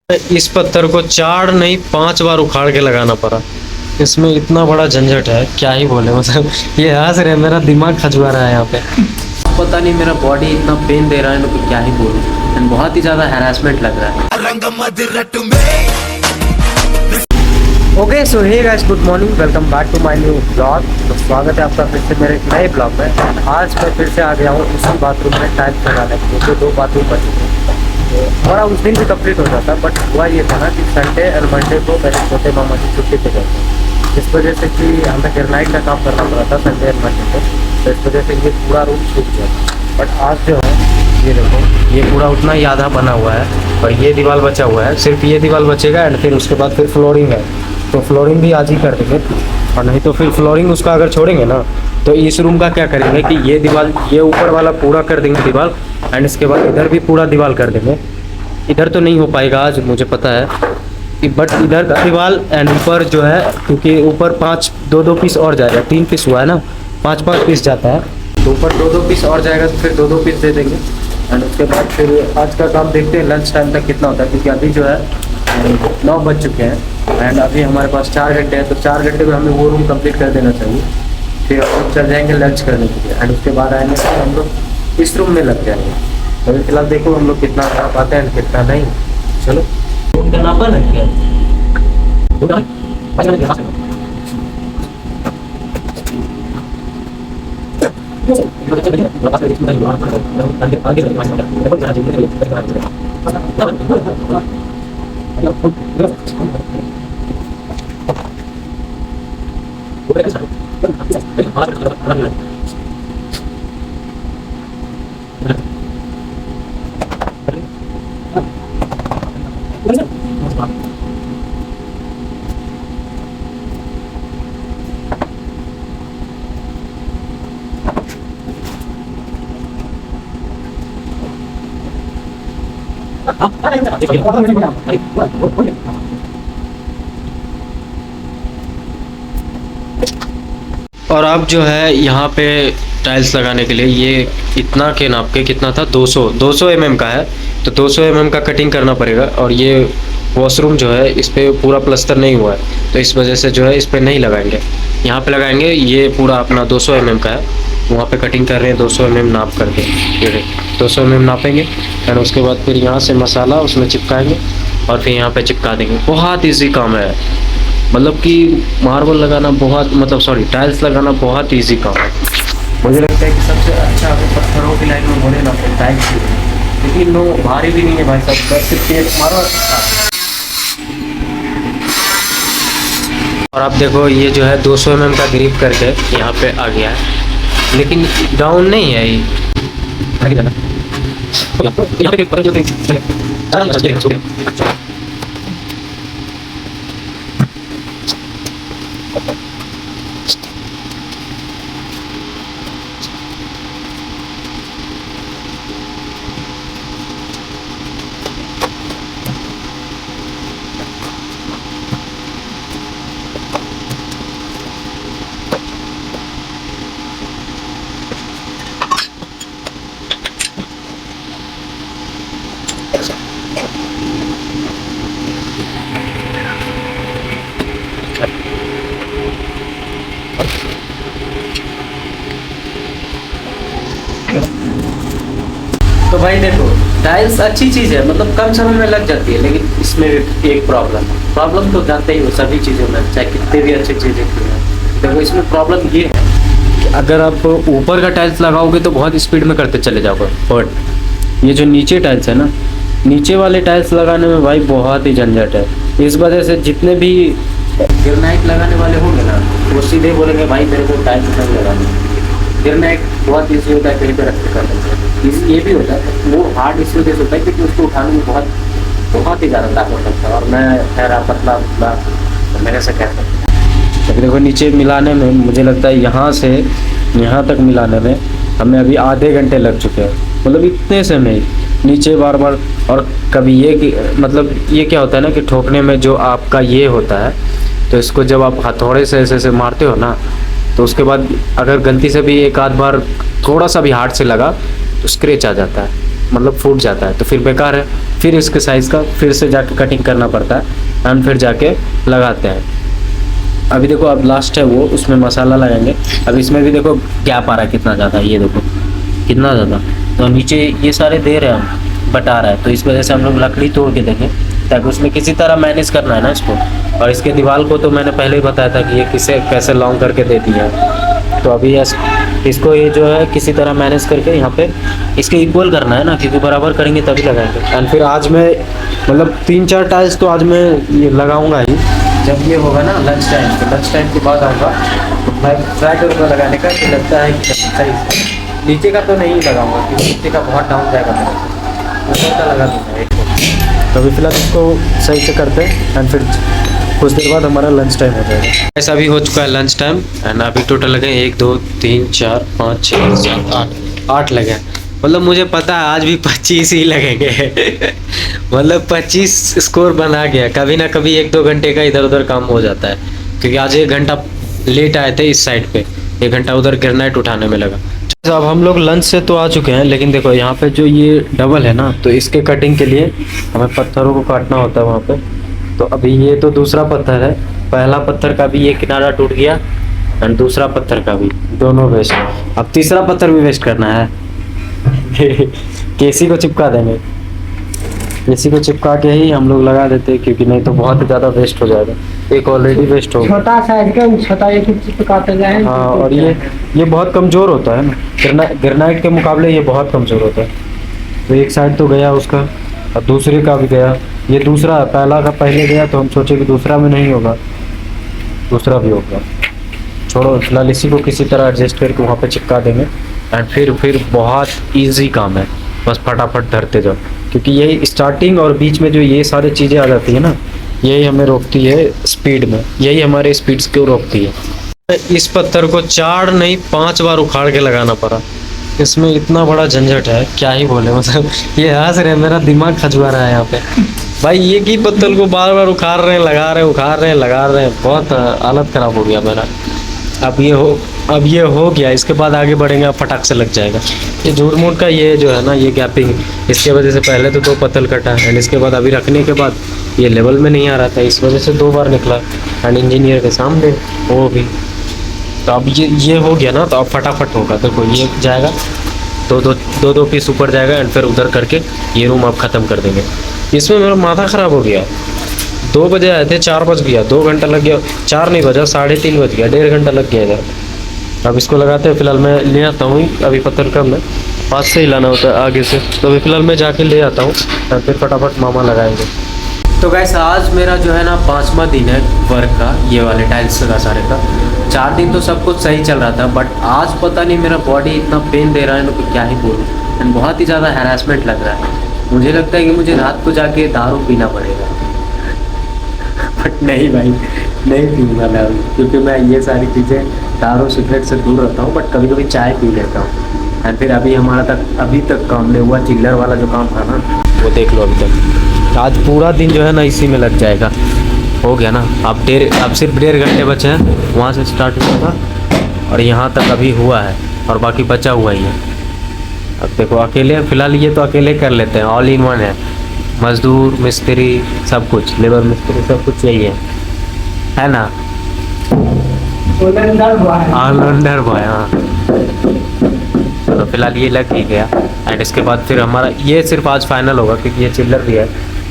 इस पत्थर को 4 नहीं 5 बार उखाड़ के लगाना पड़ा। इसमें इतना बड़ा झंझट है, क्या ही बोले। मतलब ये हंस रहे, मेरा दिमाग खजुआ रहा है यहाँ पे। पता नहीं मेरा बॉडी इतना पेन दे रहा है ना, तो क्या ही बोलूं। एंड बहुत ही ज़्यादा हैरेसमेंट लग रहा है। Okay so hey guys, good morning, welcome back to my new blog. तो स्वागत है आपका फिर से मेरे एक नए ब्लॉग में। आज मैं फिर से आ गया हूँ उसी बाथरूम में टाइल्स लगाने के लिए। 2 बाथरूम बचे थे, तो हमारा उस दिन भी कंप्लीट हो जाता। बट हुआ ये था ना कि संडे और मंडे को मेरे छोटे मामा की छुट्टी पे गए थे, इस वजह से कि हमें ग्रेनाइट का काम करना पड़ा था संडे और मंडे को। तो इस वजह से ये पूरा रूम छूट गया। बट आज जो है ये देखो, ये पूरा उतना ही आधा बना हुआ है और ये दीवार बचा हुआ है। सिर्फ ये दीवार बचेगा एंड फिर उसके बाद फिर फ्लोरिंग है। तो फ्लोरिंग भी आज ही कर देंगे, और नहीं तो फिर फ्लोरिंग उसका अगर छोड़ेंगे ना तो इस रूम का क्या करेंगे कि ये दीवार, ये ऊपर वाला पूरा कर देंगे दीवार, एंड इसके बाद इधर भी पूरा दीवार कर देंगे। इधर तो नहीं हो पाएगा आज, मुझे पता है, बट इधर का दीवार एंड ऊपर जो है, क्योंकि ऊपर 5-2 पीस और जाएगा। 3 पीस हुआ है ना, 5-5 पीस जाता है, तो ऊपर 2-2 पीस और जाएगा, तो फिर 2-2 पीस दे देंगे। एंड उसके बाद फिर आज का काम देखते हैं लंच टाइम तक कितना होता है, क्योंकि अभी जो है 9 बज चुके हैं एंड अभी हमारे पास 4 घंटे हैं। तो 4 घंटे में हमें वो रूम कंप्लीट कर देना चाहिए। फिर हम लोग चल जाएंगे लंच करने के लिए, एंड उसके बाद आएंगे तो हम लोग इस रूम में लग जाएंगे। तो फिलहाल देखो हम लोग कितना कर पाते हैं कितना नहीं। चलो रूम का नापन है क्या? और अब जो है यहाँ पे टाइल्स लगाने के लिए ये इतना के नाप के कितना था, 200 mm का है। तो 200 mm का कटिंग करना पड़ेगा। और ये वॉशरूम जो है इस पर पूरा प्लस्तर नहीं हुआ है, तो इस वजह से जो है इस पर नहीं लगाएंगे, यहाँ पे लगाएंगे। ये पूरा अपना 200 mm का है, वहाँ पे कटिंग कर रहे हैं 200 mm नाप करके। ये 200 mm नापेंगे और उसके बाद फिर यहाँ से मसाला उसमें चिपकाएंगे और फिर यहाँ पे चिपका देंगे। बहुत ईजी काम है, मतलब कि मार्बल लगाना बहुत, मतलब सॉरी टाइल्स लगाना बहुत ईजी काम है। मुझे लगता है कि सबसे अच्छा अगर पत्थरों की लाइन में बोले ना तो टाइल्स ही है, लेकिन लो भारी भी नहीं है भाई साहब, बस सिर्फ एक मारो। और आप देखो ये जो है 200 mm का ग्रिप करके यहाँ पे आ गया है, लेकिन डाउन नहीं है ये। तो भाई देखो, टाइल्स अच्छी चीज़ है, मतलब कम समय में लग जाती है, लेकिन इसमें एक प्रॉब्लम तो जानते ही हो सभी चीज़ों में, चाहे कितने भी अच्छी चीज़ें क्यों हैं। देखो इसमें प्रॉब्लम ये है कि अगर आप ऊपर का टाइल्स लगाओगे तो बहुत स्पीड में करते चले जाओगे, बट ये जो नीचे टाइल्स है ना, नीचे वाले टाइल्स लगाने में भाई बहुत ही झंझट है। इस वजह से जितने भी ग्रेनाइट लगाने वाले होंगे ना, वो सीधे बोलेंगे भाई मेरे को टाइल्स नहीं लगानी। ग्रेनाइट बहुत ईजी होता है, कहीं पर रख कर लेते। ये भी होता है, वो हार्ड इस वजह से होता है क्योंकि उसको उठाने में बहुत ही ज़्यादा ताकत लगता है। और मैं ठहरा पतला तो मेरे से कह सकते हैं। लेकिन देखो नीचे मिलाने में मुझे लगता है यहाँ से यहाँ तक मिलाने में हमें अभी आधे घंटे लग चुके हैं, मतलब इतने से नहीं नीचे बार बार। और कभी ये कि मतलब ये क्या होता है ना कि ठोकने में जो आपका ये होता है, तो इसको जब आप हथौड़े से ऐसे मारते हो ना, तो उसके बाद अगर गलती से भी एक आध बार थोड़ा सा भी हार्ड से लगा तो स्क्रैच आ जाता है, मतलब फूट जाता है, तो फिर बेकार है। फिर इसके साइज़ का फिर से जाके कटिंग करना पड़ता है एंड फिर जाके लगाते हैं। अभी देखो अब लास्ट है वो, उसमें मसाला लगाएंगे। अब इसमें भी देखो गैप आ रहा है कितना ज़्यादा, ये देखो कितना ज़्यादा। तो नीचे ये सारे दे रहे हैं हम, बटा रहा है, तो इस वजह से हम लोग लकड़ी तोड़ के देंगे ताकि उसमें किसी तरह मैनेज करना है ना इसको। और इसके दीवार को तो मैंने पहले ही बताया था कि ये किसे कैसे लॉन्ग करके दे दिया है। तो अभी इसको ये जो है किसी तरह मैनेज करके यहाँ पे इसके इक्वल करना है ना, क्योंकि बराबर करेंगे तभी लगाएंगे। एंड फिर आज मैं मतलब 3-4 टाइल्स तो आज मैं ये लगाऊंगा ही। जब ये होगा ना लंच टाइम, तो लंच टाइम के बाद आऊँगा तो मैं ट्राई करूँगा लगाने का, कि लगता है कि सही। नीचे का तो नहीं लगाऊंगा क्योंकि नीचे का बहुत डाउन जाएगा मेरा, ऊपर का लगा दूँगा एक। तो अभी फिलहाल इसको सही से करते हैं एंड फिर कुछ देर बाद हमारा लंच टाइम हो जाएगा। ऐसा अभी हो चुका है लंच टाइम एंड अभी टोटल लगे 1 2 3 4 5 6 7 8 लगे। मतलब मुझे पता है आज भी 25 ही लगेंगे मतलब 25 स्कोर बना गया। कभी ना कभी 1-2 घंटे का इधर उधर काम हो जाता है, क्योंकि आज 1 घंटा लेट आए थे इस साइड पे, 1 घंटा उधर ग्रेनाइट उठाने में लगा। अब हम लोग लंच से तो आ चुके हैं, लेकिन देखो यहाँ पे जो ये डबल है ना, तो इसके कटिंग के लिए हमें पत्थरों को काटना होता है वहाँ पे। तो अभी ये तो दूसरा पत्थर है, पहला पत्थर का भी ये किनारा टूट गया एंड दूसरा पत्थर का भी, दोनों वेस्ट। अब तीसरा पत्थर भी वेस्ट करना है केसी को चिपका देंगे, केसी को चिपका के ही हम लोग लगा देते हैं, क्योंकि नहीं तो बहुत ही ज़्यादा वेस्ट हो जाएगा। एक ऑलरेडी वेस्ट हो गया, छोटा साइज का छोटा एक चिपकाते गए। हाँ, और ये बहुत कमज़ोर होता है ना, ग्रेनाइट के मुकाबले ये बहुत कमज़ोर होता है। तो एक साइड तो गया उसका, और दूसरे का भी गया। ये दूसरा, पहला का पहले गया तो हम सोचे कि दूसरा में नहीं होगा, दूसरा भी होगा। छोड़ो, फिलहाल इसी को किसी तरह एडजस्ट करके वहाँ पे चिपका देंगे एंड फिर बहुत इजी काम है, बस फटाफट धरते जाओ। क्योंकि यही स्टार्टिंग और बीच में जो ये सारी चीज़ें आ जाती है ना, यही हमें रोकती है स्पीड में, यही हमारे स्पीड्स को रोकती है। इस पत्थर को 4 नहीं 5 बार उखाड़ के लगाना पड़ा, इसमें इतना बड़ा झंझट है क्या ही बोले। मतलब ये हंस रहे, मेरा दिमाग खजुआ रहा है यहाँ पे भाई। एक ही पत्थर को बार बार उखाड़ रहे हैं, लगा रहे हैं, उखाड़ रहे हैं, लगा रहे हैं, बहुत हालत ख़राब हो गया मेरा। अब ये हो गया, इसके बाद आगे बढ़ेंगे, अब फटाक से लग जाएगा। ये झूठ मूठ का ये जो है ना, ये गैपिंग, इसके वजह से पहले तो 2 पत्थर कटा एंड इसके बाद अभी रखने के बाद ये लेवल में नहीं आ रहा था, इस वजह से 2 बार निकला एंड इंजीनियर के सामने वो भी। तो अब ये हो गया ना, तो अब फटाफट होगा। देखो ये जाएगा, दो पीस ऊपर जाएगा एंड फिर उधर करके ये रूम आप ख़त्म कर देंगे। इसमें मेरा माथा ख़राब हो गया। 2 बजे आए थे, 4 बज गया, 2 घंटा लग गया। 4 नहीं बजा, 3:30 बज गया, 1.5 घंटा लग गया इधर। अब इसको लगाते हैं, फिलहाल मैं ले आता हूँ। अभी पत्थर कम है, पास से ही लाना होता है आगे से, तो अभी फिलहाल मैं जाके ले आता हूँ और फिर फटाफट मामा लगाएंगे। तो गैस आज मेरा जो है ना 5वां दिन है वर्क का, ये वाले टाइल्स का सारे का। 4 दिन तो सब कुछ सही चल रहा था, बट आज पता नहीं मेरा बॉडी इतना पेन दे रहा है ना, तो क्या ही बोलूँ। एंड बहुत ही ज़्यादा हैरेसमेंट लग रहा है। मुझे लगता है कि मुझे रात को जाके दारू पीना पड़ेगा बट नहीं भाई, नहीं पीऊँगा मैं अभी, क्योंकि मैं ये सारी चीज़ें दारू सिगरेट से दूर रहता हूँ। बट कभी कभी चाय पी लेता हूँ। एंड फिर अभी तक काम नहीं हुआ, चिल्लर वाला जो काम था ना, वो देख लो अभी तक। आज पूरा दिन जो है ना इसी में लग जाएगा। हो गया ना, अब सिर्फ 1.5 घंटे बचे हैं। वहाँ से स्टार्ट हुआ था और यहाँ तक अभी हुआ है, और बाकी बचा हुआ ही है। अब देखो अकेले, फ़िलहाल ये तो अकेले कर लेते हैं, ऑल इन वन है। मजदूर मिस्त्री सब कुछ, लेबर मिस्त्री सब कुछ यही है ना, ऑलराउंडर बॉय। हाँ, तो फिलहाल ये लग ही गया एंड इसके बाद फिर हमारा ये सिर्फ आज फाइनल होगा, क्योंकि ये चिल्लर भी है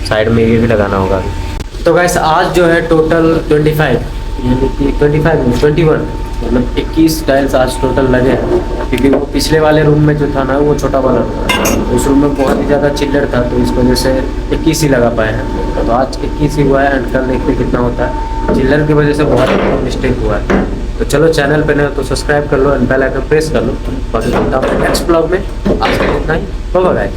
साइड में, ये भी लगाना होगा। तो गैस आज जो है टोटल 21 मतलब 21 टाइल्स आज टोटल लगे हैं, क्योंकि वो पिछले वाले रूम में जो था ना, वो छोटा वाला रूम, उस रूम में बहुत ही ज़्यादा चिल्लर था, तो इस वजह से 21 ही लगा पाए हैं। तो आज 21 ही हुआ है एंड कल देखते कितना होता है। चिल्लर की वजह से बहुत मिस्टेक हुआ है। तो चलो, चैनल पे नहीं हो तो सब्सक्राइब कर लो एंड बेल आइकन प्रेस कर लो। बाकी नेक्स्ट ब्लॉग में आज के लिए इतना ही, बाय बाय।